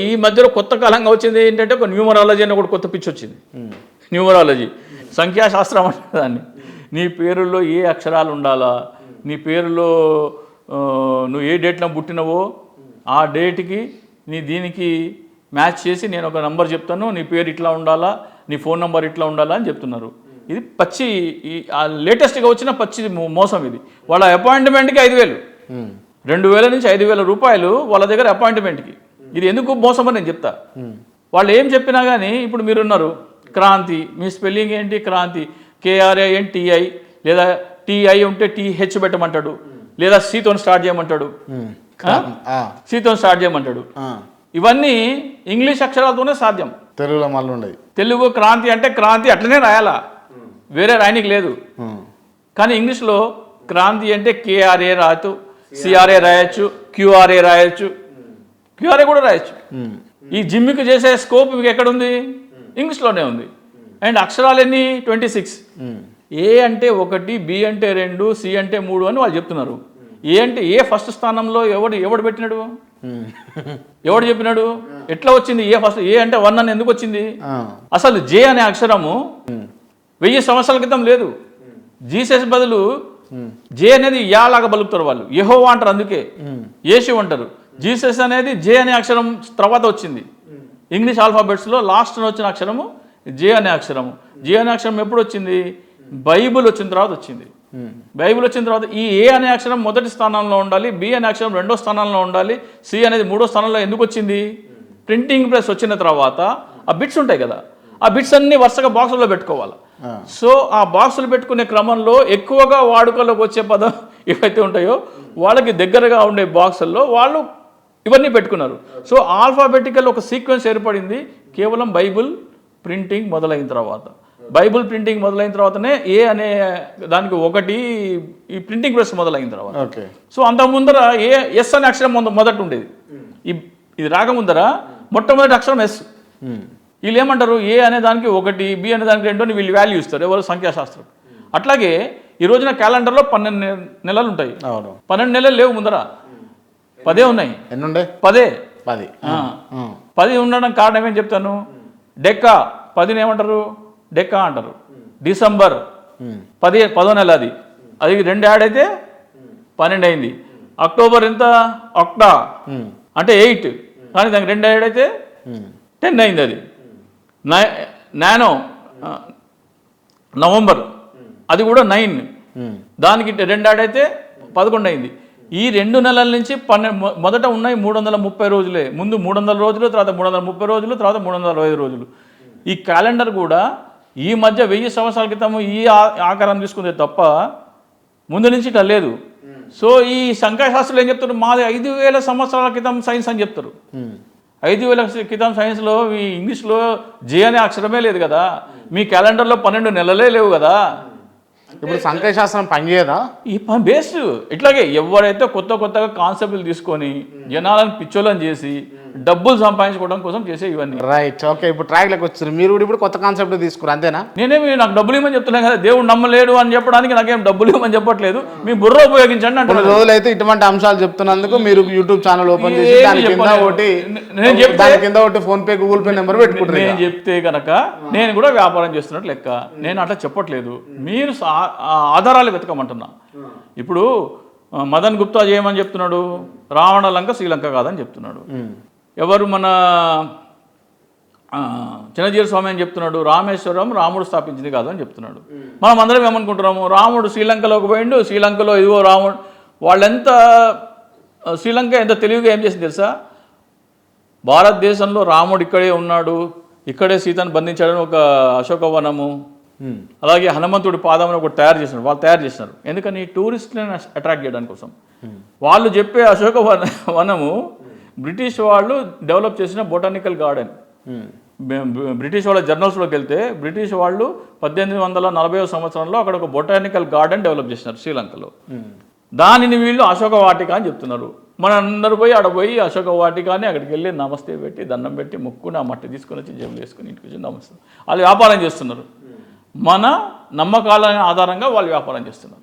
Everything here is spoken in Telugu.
ఈ మధ్యలో కొత్త కాలంగా వచ్చింది ఏంటంటే ఒక న్యూమరాలజీ అని ఒకటి కొత్త పిచ్చి వచ్చింది. న్యూమరాలజీ సంఖ్యాశాస్త్రం అంటే దాన్ని నీ పేరులో ఏ అక్షరాలు ఉండాలా, నీ పేరులో నువ్వు ఏ డేట్లో పుట్టినవో ఆ డేట్కి నీ దీనికి మ్యాచ్ చేసి నేను ఒక నంబర్ చెప్తాను, నీ పేరు ఇట్లా ఉండాలా, నీ ఫోన్ నెంబర్ ఇట్లా ఉండాలా అని చెప్తున్నారు. ఇది పచ్చి లేటెస్ట్గా వచ్చిన పచ్చి మోసం ఇది. వాళ్ళ అపాయింట్మెంట్కి 5,000, 2,000 నుంచి 5,000 రూపాయలు వాళ్ళ దగ్గర అపాయింట్మెంట్కి. ఇది ఎందుకు మోసం అని నేను చెప్తా. వాళ్ళు ఏం చెప్పినా కానీ ఇప్పుడు మీరున్నారు క్రాంతి, మీ స్పెల్లింగ్ ఏంటి క్రాంతి, KRANTI, లేదా TI ఉంటే TH పెట్టమంటాడు, లేదా సీతో స్టార్ట్ చేయమంటాడు, సీతో స్టార్ట్ చేయమంటాడు. ఇవన్నీ ఇంగ్లీష్ అక్షరాలతోనే సాధ్యం. తెలుగులో మళ్ళీ ఉండదు. తెలుగు క్రాంతి అంటే క్రాంతి అట్లనే రాయాలా, వేరే రాయనికి లేదు. కానీ ఇంగ్లీష్లో క్రాంతి అంటే KRA రాయచ్చు, CRA రాయొచ్చు, QRA రాయొచ్చు, QRA కూడా రాయొచ్చు. ఈ జిమ్మికి చేసే స్కోప్ మీకు ఎక్కడుంది? ఇంగ్లీష్లోనే ఉంది. అండ్ అక్షరాలు ఎన్ని? 26. A అంటే 1, B అంటే 2, C అంటే 3 అని వాళ్ళు చెప్తున్నారు. ఏ అంటే ఏ ఫస్ట్ స్థానంలో ఎవడు పెట్టినాడు? ఎవడు చెప్పినాడు? ఎట్లా వచ్చింది ఏ ఫస్ట్? ఏ అంటే 1 అని ఎందుకు వచ్చింది? అసలు J అనే అక్షరము 1000 సంవత్సరాల క్రితం లేదు. జీసస్ బదులు J అనేది యా లాగా బలుపుతారు వాళ్ళు. యెహోవా అంటారు, అందుకే యేసు అంటారు. జీసస్ అనేది J అనే అక్షరం తర్వాత వచ్చింది. ఇంగ్లీష్ ఆల్ఫాబెట్స్లో లాస్ట్ వచ్చిన అక్షరము J అనే అక్షరము. J అనే అక్షరం ఎప్పుడు వచ్చింది? బైబిల్ వచ్చిన తర్వాత వచ్చింది. బైబిల్ వచ్చిన తర్వాత ఈ A అనే అక్షరం మొదటి స్థానంలో ఉండాలి, B అనే అక్షరం 2వ స్థానంలో ఉండాలి, C అనేది 3వ స్థానంలో ఎందుకు వచ్చింది? ప్రింటింగ్ ప్రెస్ వచ్చిన తర్వాత ఆ బిట్స్ ఉంటాయి కదా, ఆ బిట్స్ అన్ని వరుసగా బాక్సుల్లో పెట్టుకోవాలి. సో ఆ బాక్సులు పెట్టుకునే క్రమంలో ఎక్కువగా వాడుకలోకి వచ్చే పదం ఏవైతే ఉంటాయో వాళ్ళకి దగ్గరగా ఉండే బాక్సుల్లో వాళ్ళు ఇవన్నీ పెట్టుకున్నారు. సో ఆల్ఫాబెటికల్ ఒక సీక్వెన్స్ ఏర్పడింది కేవలం బైబిల్ ప్రింటింగ్ మొదలైన తర్వాత. బైబిల్ ప్రింటింగ్ మొదలైన తర్వాతనే A అనే దానికి 1 ఈ ప్రింటింగ్ ప్రెస్ మొదలైన తర్వాత. సో అంత ముందర S అనే అక్షరం మొదట ఉండేది. ఇది రాకముందర మొట్టమొదటి అక్షరం S. వీళ్ళు ఏమంటారు? A అనే దానికి 1, B అనే దానికి 2 అని వీళ్ళు వాల్యూ ఇస్తారు, ఎవరు? సంఖ్యాశాస్త్రం. అట్లాగే ఈ రోజున క్యాలెండర్లో 12 నెలలు ఉంటాయి. 12 నెలలు లేవు, ముందర 10 ఉన్నాయి. ఎన్ని ఉండే? 10 ఉండడం కారణం ఏం చెప్తాను. డెక్కా 10ని ఏమంటారు? డెక్కా అంటారు. డిసెంబర్ 10వ నెల, అది 2 యాడ్ అయితే 12 అయింది. అక్టోబర్ ఎంత? అక్టా అంటే 8, కానీ దానికి 2 యాడ్ అయితే 10 అయింది. అది నానో నవంబర్, అది కూడా 9, దానికి 2 యాడ్ అయితే 11 అయింది. ఈ 2 నెలల నుంచి మొదట ఉన్నాయి 330 రోజులే. ముందు 300 రోజులు, తర్వాత 330 రోజులు, తర్వాత 365 రోజులు. ఈ క్యాలెండర్ కూడా ఈ మధ్య 1000 సంవత్సరాల క్రితం ఈ ఆకారం తీసుకుందే తప్ప ముందు నుంచి ఇట్లా లేదు. సో ఈ సంఖ్యాశాస్త్రులు ఏం చెప్తారు? మాది 5,000 సంవత్సరాల క్రితం సైన్స్ అని చెప్తారు. 5,000 క్రితం సైన్స్లో ఈ ఇంగ్లీష్లో J అనే అక్షరమే లేదు కదా, మీ క్యాలెండర్లో 12 నెలలే లేవు కదా. ఇప్పుడు సంఖ్యాశాస్త్రం పనిచేయదా? ఈ పని బేస్ట్. ఇట్లాగే ఎవరైతే కొత్తగా కాన్సెప్ట్లు తీసుకొని జనాలను పిచ్చోళ్ళని చేసి డబ్బులు సంపాదించుకోవడం కోసం చేసే ఇవన్నీ. Right, okay. ఇప్పుడు ట్రాక్లోకి వచ్చారు మీరు, ఇప్పుడు కొత్త కాన్సెప్ట్ తీసుకున్నారు, అంతేనా? నాకు డబ్బులు ఇవ్వమని చెప్తున్నాను కదా, దేవుడు నమ్మలేడు అని చెప్పడానికి నాకేం డబ్బులు ఇవ్వమని చెప్పట్లేదు. మీ బుర్ర ఉపయోగించండి అంటే. కొన్ని రోజులైతే ఇటువంటి అంశాలు చెప్తున్నందుకు మీరు యూట్యూబ్ ఛానల్ ఓపెన్ చేసి దాని కింద ఒకటి ఫోన్పే, గూగుల్ పే నెంబర్ పెట్టుకుంటారు. నేను చెప్తే కనుక నేను కూడా వ్యాపారం చేస్తున్నట్టు లెక్క. నేను అట్లా చెప్పట్లేదు, మీరు ఆధారాలు వెతకమంటున్నా. ఇప్పుడు మదన్ గుప్తా చేయమని చెప్తున్నాడు, రావణ లంక శ్రీలంక కాదని చెప్తున్నాడు. ఎవరు? మన చిన్నజీర స్వామి అని చెప్తున్నాడు, రామేశ్వరం రాముడు స్థాపించింది కాదు అని చెప్తున్నాడు. మనం అందరం ఏమనుకుంటున్నాము? రాముడు శ్రీలంకలోకి పోయిండు, శ్రీలంకలో ఇదిగో రాముడు. వాళ్ళెంత శ్రీలంక ఎంత తెలివిగా ఏం చేసింది తెలుసా? భారతదేశంలో రాముడు ఇక్కడే ఉన్నాడు, ఇక్కడే సీతను బంధించాడని ఒక అశోకవనము, అలాగే హనుమంతుడి పాదం ఒకటి తయారు చేసినారు. వాళ్ళు తయారు చేసినారు ఎందుకని? టూరిస్టులను అట్రాక్ట్ చేయడానికి కోసం. వాళ్ళు చెప్పే అశోక వనము బ్రిటిష్ వాళ్ళు డెవలప్ చేసిన బొటానికల్ గార్డెన్. బ్రిటిష్ వాళ్ళ జర్నల్స్లోకి వెళ్తే బ్రిటిష్ వాళ్ళు 1840వ సంవత్సరంలో అక్కడ ఒక బొటానికల్ గార్డెన్ డెవలప్ చేసినారు శ్రీలంకలో. దానిని వీళ్ళు అశోక వాటిక అని చెప్తున్నారు. మన అందరూ పోయి ఆడ పోయి అశోక వాటికాని అక్కడికి వెళ్ళి నమస్తే పెట్టి దండం పెట్టి మొక్కుని ఆ మట్టి తీసుకొని వచ్చి జేబులు వేసుకుని ఇంటికి వచ్చి నమస్తే. వాళ్ళు వ్యాపారం చేస్తున్నారు. మన నమ్మకాల ఆధారంగా వాళ్ళు వ్యాపారం చేస్తున్నారు.